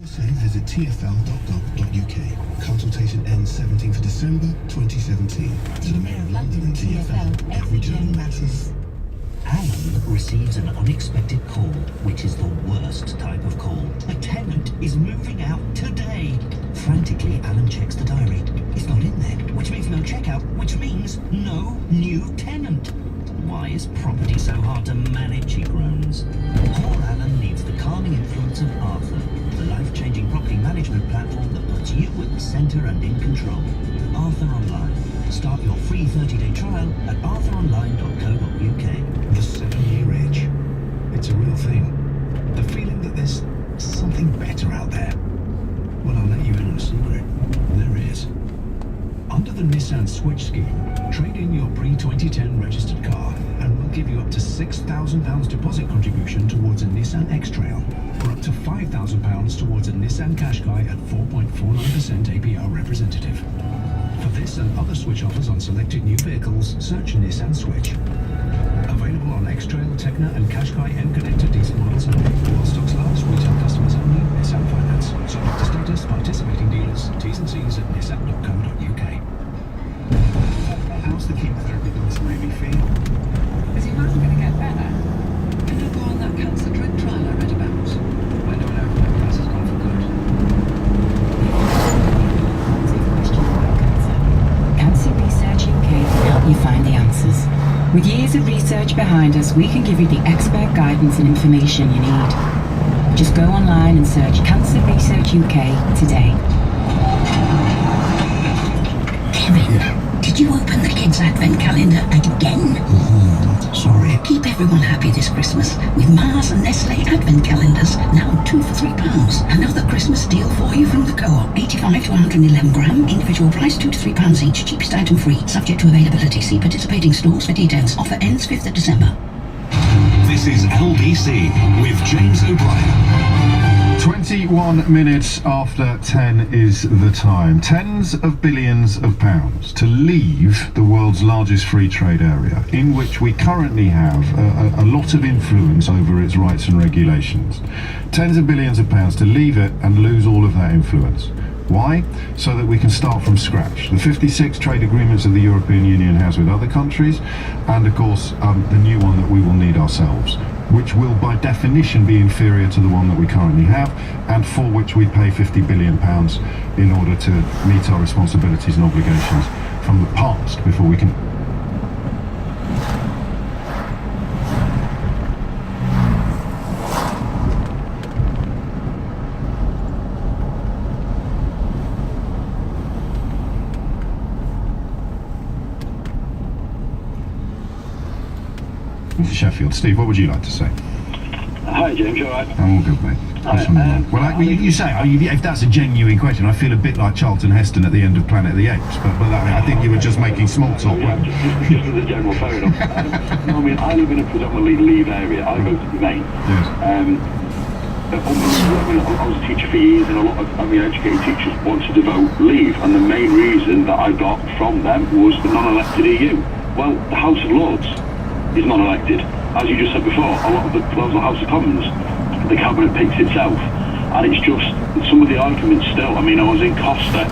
Also visit tfl.gov.uk. Consultation ends 17th of December 2017. To the Mayor of London and TfL, every journey matters. Alan receives an unexpected call, which is the worst type of call. A tenant is moving out today. Frantically, Alan checks the diary. It's not in there, which means no checkout, which means no new tenant. Why is property so hard to manage, he groans. Poor Alan needs the calming influence of Arthur, the life-changing property management platform that puts you at the centre and in control. Arthur Online. Start your free 30-day trial at arthuronline.co.uk. The 7-year itch. It's a real thing. The feeling that there's something better out there. Well, I'll let you in on a secret. There is. Under the Nissan Switch scheme, trade in your pre-2010 registered car and we'll give you up to £6,000 deposit contribution towards a Nissan X-Trail, or up to £5,000 towards a Nissan Qashqai at 4.49% APR representative. For this and other Switch offers on selected new vehicles, search Nissan Switch. Available on X-Trail, Tecna and Qashqai M-connected diesel models only. While stocks last, retail customers only, Nissan Finance. Subject to status, participating dealers, T's and C's at nissan.co.uk. How's the chemotherapy going to make me feel? Is he not going to get better? Can you go on that cancer drug trial I read about? I don't know if my cancer's gone for good. Cancer Research UK can help you find the answers. With years of research behind us, we can give you the expert guidance and information you need. Just go online and search Cancer Research UK today. Kevin, did you open the kids' advent calendar again? Sorry. Keep everyone happy this Christmas with Mars and Nestle advent calendars, now 2 for £3. Another Christmas deal for you from the Co-op. 85 to 111 gram, individual price £2 to £3 each, cheapest item free, subject to availability. See participating stores for details. Offer ends 5th of December. This is LBC with James O'Brien. 21 minutes after 10 is the time. Tens of billions of pounds to leave the world's largest free trade area, in which we currently have a lot of influence over its rights and regulations. Tens of billions of pounds to leave it and lose all of that influence. Why? So that we can start from scratch. The 56 trade agreements that the European Union has with other countries, and of course the new one that we will need ourselves, which will by definition be inferior to the one that we currently have, and for which we pay £50 billion in order to meet our responsibilities and obligations from the past before we can... Sheffield. Steve, what would you like to say? Hi James, you alright? I'm all good, mate. Well, you say, if that's a genuine question, I feel a bit like Charlton Heston at the end of Planet of the Apes, but I think you were just making small talk. Yeah, just as a general, fair enough. I mean, I live in a predominantly Leave area. I go to the main. Yes. I was a teacher for years, and a lot of educated teachers wanted to vote Leave, and the main reason that I got from them was the non-elected EU. Well, the House of Lords is non-elected. As you just said before, a lot of the proposal House of Commons, the cabinet picks itself, and it's just some of the arguments still. I mean, I was in Costa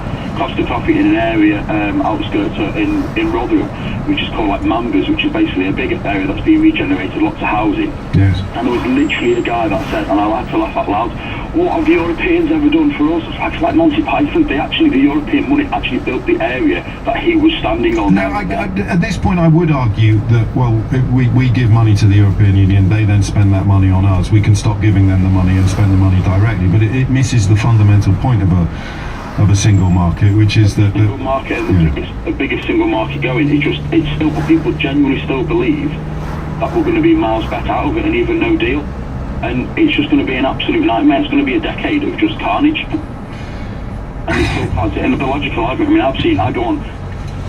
Coffee in an area outskirts in Rotherham, which is called like Mambas, which is basically a bigger area that's being regenerated, lots of housing. Yes. And there was literally a guy that said, and I like to laugh out loud, what have the Europeans ever done for us? It's like Monty Python. The European money actually built the area that he was standing on. Now, at this point, I would argue that, well, we give money to the European Union, they then spend that money on us. We can stop giving them the money and spend the money directly, but it misses the fundamental point of a single market, which is that single market, the biggest single market going. It's still, people genuinely still believe that we're going to be miles better out of it, and even no deal. And it's just going to be an absolute nightmare. It's going to be a decade of just carnage. And it's still part of it. And the logical argument, I go on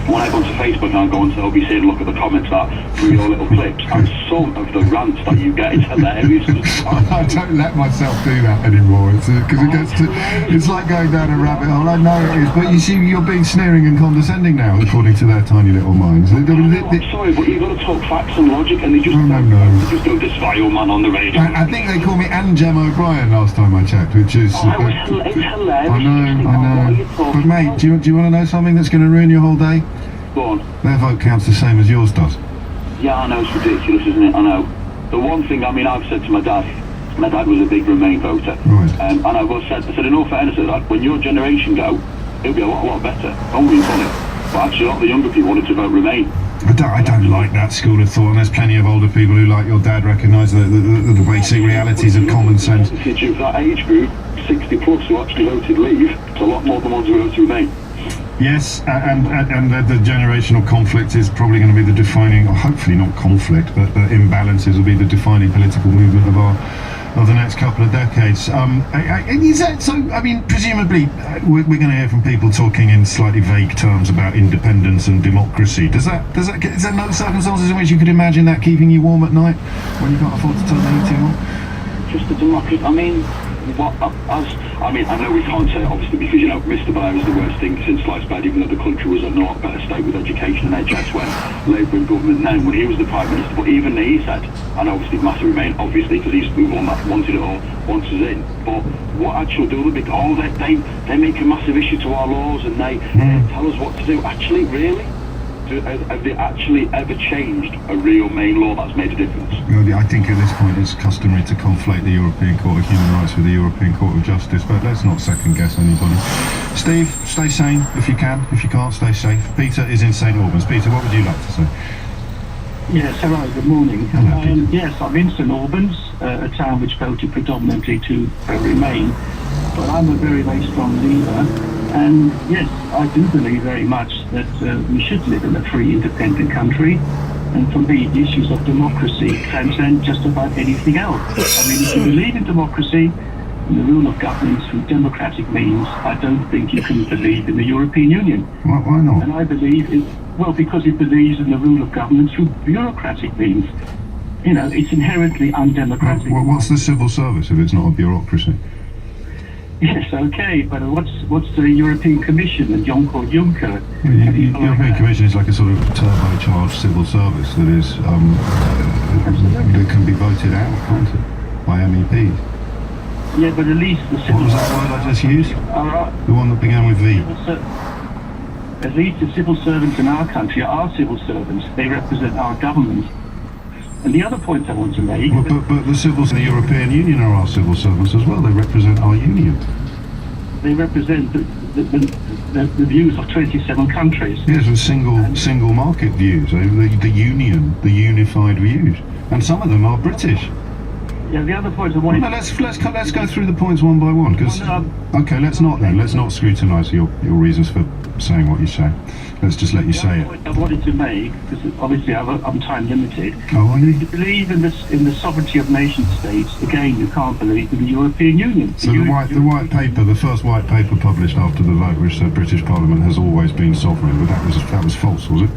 when I go onto Facebook and I go onto LBC and look at the comments that through your little clips, and some of the rants that you get, it's hilarious. I don't let myself do that anymore. It's because it gets to. It's like going down a rabbit hole. I know it is, but you see, you're being sneering and condescending now, according to their tiny little minds. I'm sorry, but you've got to talk facts and logic, and they just don't this vile man on the radio. I think they call me Jem O'Brien last time I checked, which is. It's hilarious. I know. But mate, do you want to know something that's going to ruin your whole day? Go on. Their vote counts the same as yours does. Yeah, I know, it's ridiculous, isn't it? I know. The one thing, I mean, I've said to my dad was a big Remain voter. Right. And I've said in all fairness, that when your generation go, it'll be a lot better. Don't be funny. But actually, a lot of the younger people wanted to vote Remain. I don't like that school of thought, and there's plenty of older people who, like your dad, recognise the basic realities of common sense. Of that age group, 60 plus, who actually voted Leave, it's a lot more than ones who voted Remain. Yes, and the generational conflict is probably going to be the defining, or hopefully not conflict, but the imbalances will be the defining political movement of the next couple of decades. Is that so? I mean, presumably we're going to hear from people talking in slightly vague terms about independence and democracy. Is there no circumstances in which you could imagine that keeping you warm at night when you can't afford to turn the heating on? Just the democracy. I mean, I know we can't say it, obviously, because, Mr. Blair is the worst thing since sliced bread, even though the country was in a lot better state with education and NHS when Labour and government then, when he was the Prime Minister. But even he said, and obviously massive Remain, obviously, because he's the one that wanted it all, wants us in. But what actually do they make a massive issue to our laws, and they tell us what to do. Actually, really? Have they actually ever changed a real Main law that's made a difference? I think at this point it's customary to conflate the European Court of Human Rights with the European Court of Justice, but let's not second guess anybody. Steve, stay sane if you can. If you can't, stay safe. Peter is in St Albans. Peter, what would you like to say? Yes, hello, good morning. Hello, Peter. Yes, I'm in St Albans, a town which voted predominantly to Remain, but I'm a very, very strong Leaver. And yes, I do believe very much that we should live in a free, independent country. And for me, the issues of democracy transcend just about anything else. I mean, if you believe in democracy and the rule of government through democratic means, I don't think you can believe in the European Union. Why not? And I believe because it believes in the rule of government through bureaucratic means. It's inherently undemocratic. What's the civil service if it's not a bureaucracy? Yes, okay, but what's the European Commission and Jean-Claude Juncker? The European Commission is like a sort of turbocharged civil service that is that can be voted out, can't it, by MEPs? Yeah, but at least the civil. What was that word I just used? The one that began with V. At least the civil servants in our country are civil servants. They represent our government. And the other point I want to make... But the civils in the European Union are our civil servants as well. They represent our union. They represent the views of 27 countries. Yes, with single market views. The union, the unified views. And some of them are British. Yeah, the other point I wanted... Well, no, let's go through the points one by one. Okay, let's not scrutinise your reasons for saying what you say. Let's just let you say it. I wanted to make, because obviously I'm time limited. Oh, are you? If you believe in the sovereignty of nation states, again, you can't believe in the European Union. So the white paper, the first white paper published after the vote, which said British Parliament has always been sovereign, but that was false, was it?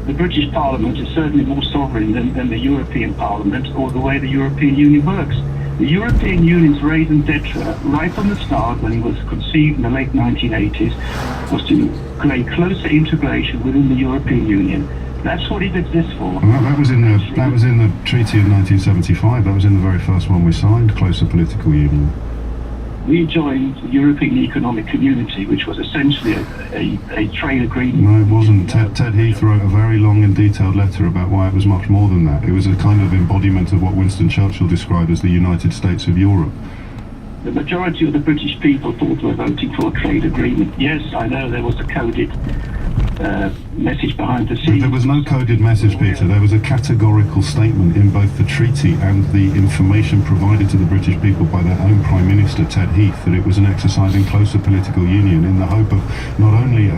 The British Parliament is certainly more sovereign than the European Parliament or the way the European Union works. The European Union's raison d'etre, right from the start when it was conceived in the late 1980s, was to create closer integration within the European Union. That's what it exists for. Well, that was in the Treaty of 1975. That was in the very first one we signed, closer political union. We joined the European Economic Community, which was essentially a trade agreement. No, it wasn't. Ted Heath wrote a very long and detailed letter about why it was much more than that. It was a kind of embodiment of what Winston Churchill described as the United States of Europe. The majority of the British people thought we were voting for a trade agreement. Yes, I know there was a coded message behind the scenes. There was no coded message, Peter. There was a categorical statement in both the treaty and the information provided to the British people by their own Prime Minister, Ted Heath, that it was an exercise in closer political union in the hope of not only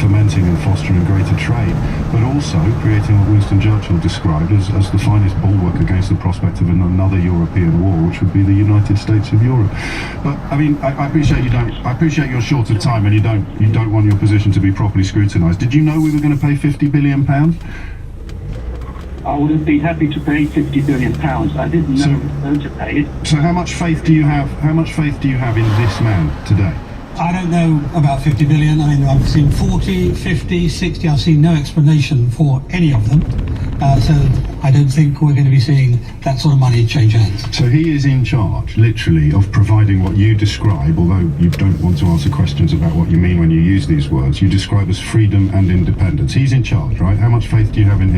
fomenting and fostering greater trade, but also creating what Winston Churchill described as the finest bulwark against the prospect of another European war, which would be the United States of Europe. But I mean, I appreciate you don't. I appreciate you're short of time and you don't want your position to be properly scrutinised. Did you know we were going to pay £50 billion? I would have been happy to pay £50 billion. I didn't know we were going to pay it. So how much faith do you have? How much faith do you have in this man today? I don't know about 50 billion. I mean, I've seen 40, 50, 60. I've seen no explanation for any of them. So I don't think we're going to be seeing that sort of money change hands. So he is in charge, literally, of providing what you describe, although you don't want to answer questions about what you mean when you use these words, you describe as freedom and independence. He's in charge, right? How much faith do you have in him?